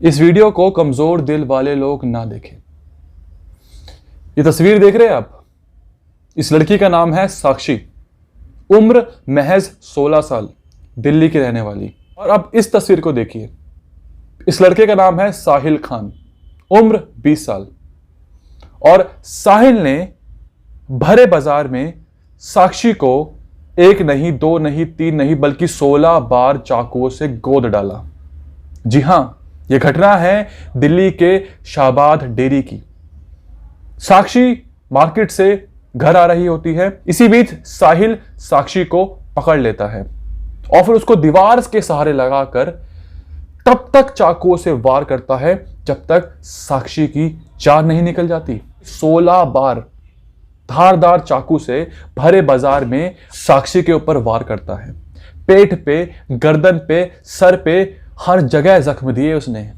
इस वीडियो को कमजोर दिल वाले लोग ना देखें। ये तस्वीर देख रहे हैं आप, इस लड़की का नाम है साक्षी, उम्र महज 16 साल, दिल्ली की रहने वाली। और अब इस तस्वीर को देखिए, इस लड़के का नाम है साहिल खान, उम्र 20 साल। और साहिल ने भरे बाजार में साक्षी को एक नहीं, दो नहीं, तीन नहीं, बल्कि 16 बार चाकुओं से गोद डाला। जी हां, यह घटना है दिल्ली के शाहबाद डेरी की। साक्षी मार्केट से घर आ रही होती है। इसी बीच साहिल साक्षी को पकड़ लेता है और फिर उसको दीवार के सहारे लगाकर तब तक चाकुओं से वार करता है जब तक साक्षी की जान नहीं निकल जाती। 16 बार धारदार चाकू से भरे बाजार में साक्षी के ऊपर वार करता है। पेट पे, गर्दन पे, सर पे, हर जगह जख्म दिए उसने।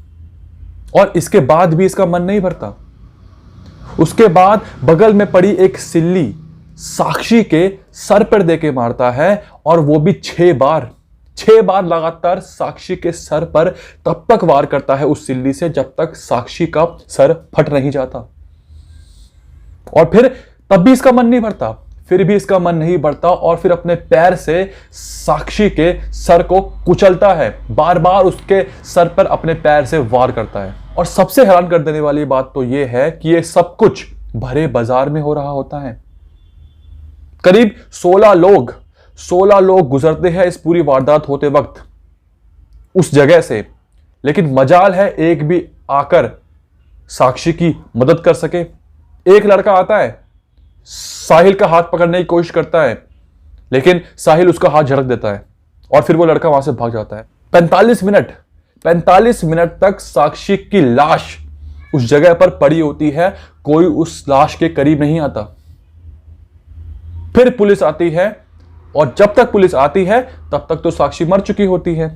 और इसके बाद भी इसका मन नहीं भरता। उसके बाद बगल में पड़ी एक सिल्ली साक्षी के सर पर देके मारता है, और वो भी 6 बार। 6 बार लगातार साक्षी के सर पर तब तक वार करता है उस सिल्ली से जब तक साक्षी का सर फट नहीं जाता। और फिर तब भी इसका मन नहीं भरता, फिर भी इसका मन नहीं बढ़ता, और फिर अपने पैर से साक्षी के सर को कुचलता है। बार बार उसके सर पर अपने पैर से वार करता है। और सबसे हैरान कर देने वाली बात तो यह है कि यह सब कुछ भरे बाजार में हो रहा होता है। करीब 16 लोग गुजरते हैं इस पूरी वारदात होते वक्त उस जगह से, लेकिन मजाल है एक भी आकर साक्षी की मदद कर सके। एक लड़का आता है, साहिल का हाथ पकड़ने की कोशिश करता है, लेकिन साहिल उसका हाथ झड़क देता है और फिर वो लड़का वहां से भाग जाता है। 45 मिनट तक साक्षी की लाश उस जगह पर पड़ी होती है, कोई उस लाश के करीब नहीं आता। फिर पुलिस आती है, और जब तक पुलिस आती है तब तक तो साक्षी मर चुकी होती है।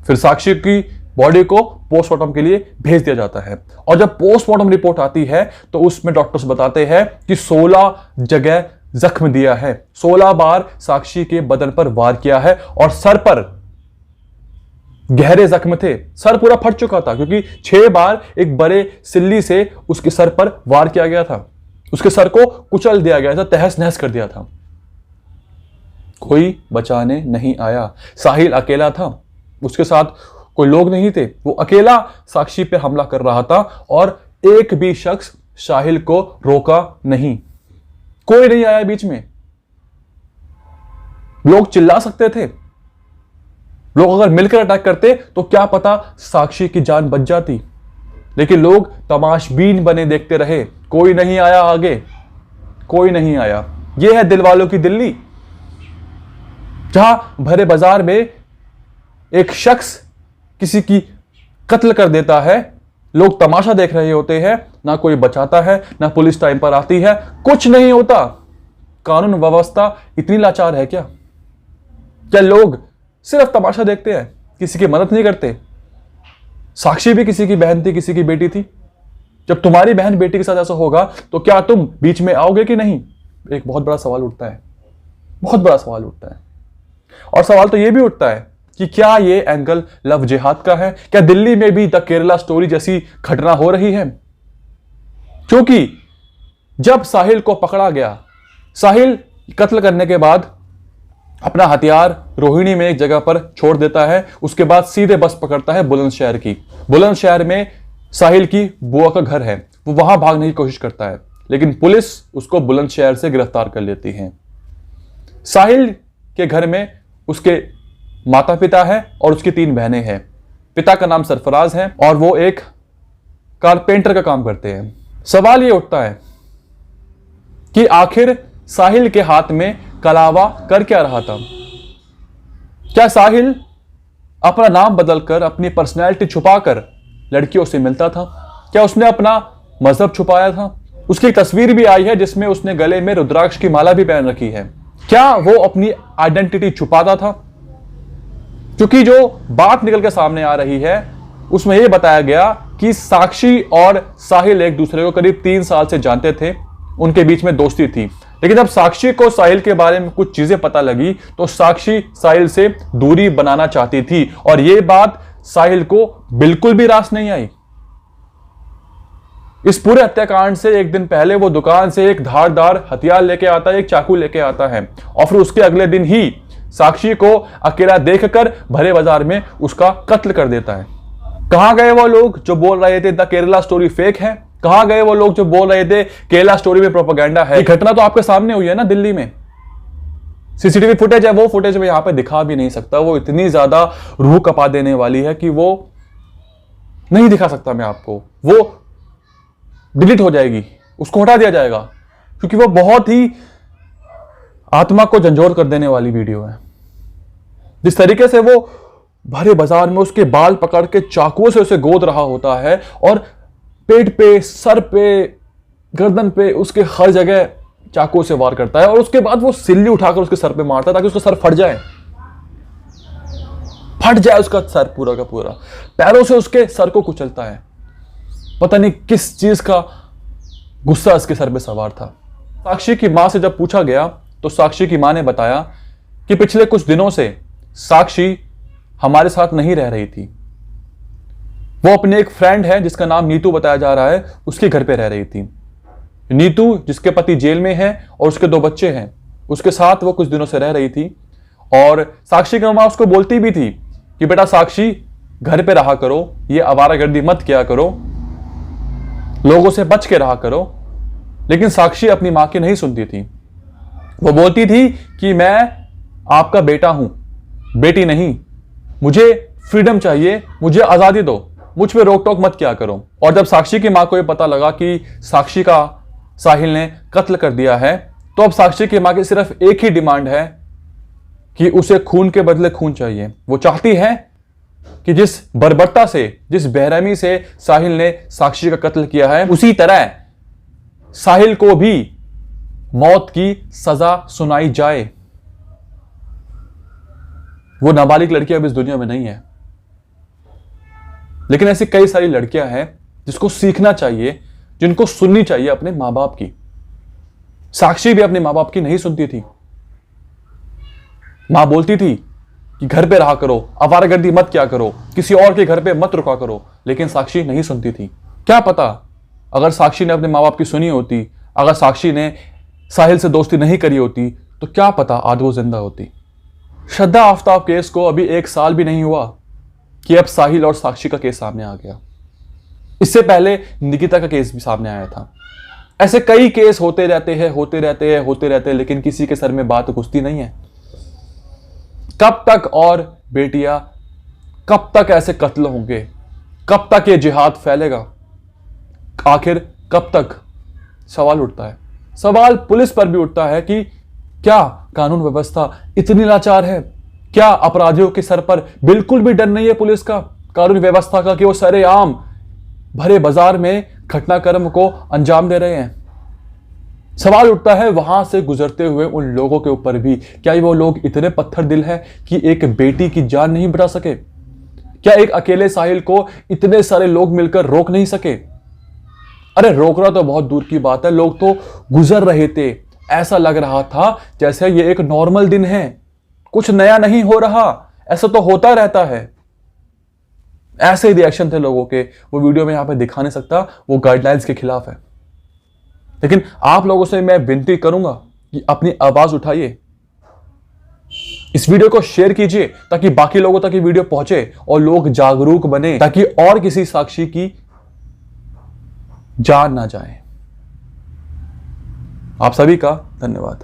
फिर साक्षी की बॉडी को पोस्टमार्टम के लिए भेज दिया जाता है, और जब पोस्टमार्टम रिपोर्ट आती है तो उसमें डॉक्टर्स बताते हैं कि 16 जगह जख्म दिया है, 16 बार साक्षी के बदन पर वार किया है, और सर पर गहरे जख्म थे। सर पूरा फट चुका था क्योंकि 6 बार एक बड़े सिल्ली से उसके सर पर वार किया गया था। उसके सर को कुचल दिया गया था, तहस नहस कर दिया था। कोई बचाने नहीं आया। साहिल अकेला था, उसके साथ कोई लोग नहीं थे। वो अकेला साक्षी पे हमला कर रहा था, और एक भी शख्स साहिल को रोका नहीं। कोई नहीं आया बीच में। लोग चिल्ला सकते थे, लोग अगर मिलकर अटैक करते तो क्या पता साक्षी की जान बच जाती, लेकिन लोग तमाशबीन बने देखते रहे। कोई नहीं आया आगे, कोई नहीं आया। यह है दिल वालों की दिल्ली, जहां भरे बाजार में एक शख्स किसी की कत्ल कर देता है, लोग तमाशा देख रहे होते हैं, ना कोई बचाता है, ना पुलिस टाइम पर आती है, कुछ नहीं होता। कानून व्यवस्था इतनी लाचार है क्या? क्या लोग सिर्फ तमाशा देखते हैं, किसी की मदद नहीं करते? साक्षी भी किसी की बहन थी, किसी की बेटी थी। जब तुम्हारी बहन बेटी के साथ ऐसा होगा तो क्या तुम बीच में आओगे कि नहीं? एक बहुत बड़ा सवाल उठता है, बहुत बड़ा सवाल उठता है। और सवाल तो यह भी उठता है कि क्या यह एंगल लव जिहाद का है? क्या दिल्ली में भी द केरला स्टोरी जैसी घटना हो रही है? क्योंकि जब साहिल को पकड़ा गया, साहिल कत्ल करने के बाद अपना हथियार रोहिणी में एक जगह पर छोड़ देता है। उसके बाद सीधे बस पकड़ता है बुलंदशहर की। बुलंदशहर में साहिल की बुआ का घर है, वो वहां भागने की कोशिश करता है, लेकिन पुलिस उसको बुलंदशहर से गिरफ्तार कर लेती है। साहिल के घर में उसके माता पिता है और उसकी 3 बहनें हैं। पिता का नाम सरफराज है और वो एक कारपेंटर का काम करते हैं। सवाल ये उठता है कि आखिर साहिल के हाथ में कलावा कर क्या रहा था? क्या साहिल अपना नाम बदलकर, अपनी पर्सनैलिटी छुपाकर लड़कियों से मिलता था? क्या उसने अपना मजहब छुपाया था? उसकी तस्वीर भी आई है जिसमें उसने गले में रुद्राक्ष की माला भी पहन रखी है। क्या वो अपनी आइडेंटिटी छुपाता था? क्योंकि जो बात निकल के सामने आ रही है उसमें यह बताया गया कि साक्षी और साहिल एक दूसरे को करीब 3 साल से जानते थे, उनके बीच में दोस्ती थी। लेकिन जब साक्षी को साहिल के बारे में कुछ चीजें पता लगी तो साक्षी साहिल से दूरी बनाना चाहती थी, और यह बात साहिल को बिल्कुल भी रास नहीं आई। इस पूरे हत्याकांड से एक दिन पहले वो दुकान से एक धारदार हथियार लेके आता है, एक चाकू लेके आता है, और फिर उसके अगले दिन ही साक्षी को अकेला देखकर भरे बाजार में उसका कत्ल कर देता है। कहां गए वो लोग जो बोल रहे थे द केरला स्टोरी फेक है? कहां गए वो लोग जो बोल रहे थे केरला स्टोरी में प्रोपेगेंडा है? ये घटना तो आपके सामने हुई है ना दिल्ली में। सीसीटीवी फुटेज है, वो फुटेज में यहां पे दिखा भी नहीं सकता, वो इतनी ज्यादा रूह कपा देने वाली है कि वो नहीं दिखा सकता मैं आपको। वो डिलीट हो जाएगी, उसको हटा दिया जाएगा, क्योंकि वो बहुत ही आत्मा को झंझोर कर देने वाली वीडियो है। जिस तरीके से वो भरे बाजार में उसके बाल पकड़ के चाकुओं से उसे गोद रहा होता है और पेट पे, सर पे, गर्दन पे, उसके हर जगह चाकुओं से वार करता है, और उसके बाद वो सिल्ली उठाकर उसके सर पे मारता है ताकि उसका सर फट जाए उसका सर पूरा का पूरा। पैरों से उसके सर को कुचलता है। पता नहीं किस चीज का गुस्सा उसके सर पे सवार था। साक्षी की मां से जब पूछा गया तो साक्षी की मां ने बताया कि पिछले कुछ दिनों से साक्षी हमारे साथ नहीं रह रही थी। वो अपने एक फ्रेंड है जिसका नाम नीतू बताया जा रहा है, उसके घर पे रह रही थी। नीतू जिसके पति जेल में है और उसके 2 बच्चे हैं, उसके साथ वो कुछ दिनों से रह रही थी। और साक्षी की मां उसको बोलती भी थी कि बेटा साक्षी घर पे रहा करो, ये आवारागर्दी मत किया करो, लोगों से बच के रहा करो। लेकिन साक्षी अपनी मां की नहीं सुनती थी। वो बोलती थी कि मैं आपका बेटा हूं, बेटी नहीं, मुझे फ्रीडम चाहिए, मुझे आजादी दो, मुझ पे रोक टोक मत किया करो। और जब साक्षी की मां को यह पता लगा कि साक्षी का साहिल ने कत्ल कर दिया है, तो अब साक्षी की मां की सिर्फ एक ही डिमांड है कि उसे खून के बदले खून चाहिए। वो चाहती है कि जिस बर्बरता से, जिस बेरहमी से साहिल ने साक्षी का कत्ल किया है, उसी तरह साहिल को भी मौत की सजा सुनाई जाए। वो नाबालिग लड़की अब इस दुनिया में नहीं है, लेकिन ऐसी कई सारी लड़कियां हैं जिसको सीखना चाहिए, जिनको सुननी चाहिए अपने मां बाप की। साक्षी भी अपने मां बाप की नहीं सुनती थी। मां बोलती थी कि घर पे रहा करो, आवारागर्दी मत क्या करो, किसी और के घर पे मत रुका करो, लेकिन साक्षी नहीं सुनती थी। क्या पता अगर साक्षी ने अपने मां बाप की सुनी होती, अगर साक्षी ने साहिल से दोस्ती नहीं करी होती, तो क्या पता आज वो जिंदा होती। श्रद्धा आफ्ताब केस को अभी 1 साल भी नहीं हुआ कि अब साहिल और साक्षी का केस सामने आ गया। इससे पहले निकिता का केस भी सामने आया था। ऐसे कई केस होते रहते हैं, लेकिन किसी के सर में बात घुसती नहीं है। कब तक और बेटियां, कब तक ऐसे कत्ल होंगे, कब तक ये जिहाद फैलेगा, आखिर कब तक? सवाल उठता है। सवाल पुलिस पर भी उठता है कि क्या कानून व्यवस्था इतनी लाचार है? क्या अपराधियों के सर पर बिल्कुल भी डर नहीं है पुलिस का, कानून व्यवस्था का, कि वो सरेआम भरे बाजार में घटनाक्रम को अंजाम दे रहे हैं? सवाल उठता है वहां से गुजरते हुए उन लोगों के ऊपर भी, क्या वो लोग इतने पत्थर दिल हैं कि एक बेटी की जान नहीं बचा सके? क्या एक अकेले साहिल को इतने सारे लोग मिलकर रोक नहीं सके? अरे रोकना तो बहुत दूर की बात है, लोग तो गुजर रहे थे, ऐसा लग रहा था जैसे ये एक नॉर्मल दिन है, कुछ नया नहीं हो रहा, ऐसा तो होता रहता है। ऐसे ही रिएक्शन थे लोगों के। वो वीडियो में यहां पे दिखा नहीं सकता, वो गाइडलाइंस के खिलाफ है। लेकिन आप लोगों से मैं विनती करूंगा कि अपनी आवाज उठाइए, इस वीडियो को शेयर कीजिए ताकि बाकी लोगों तक ये वीडियो पहुंचे और लोग जागरूक बने, ताकि और किसी साक्षी की जान ना जाए। आप सभी का धन्यवाद।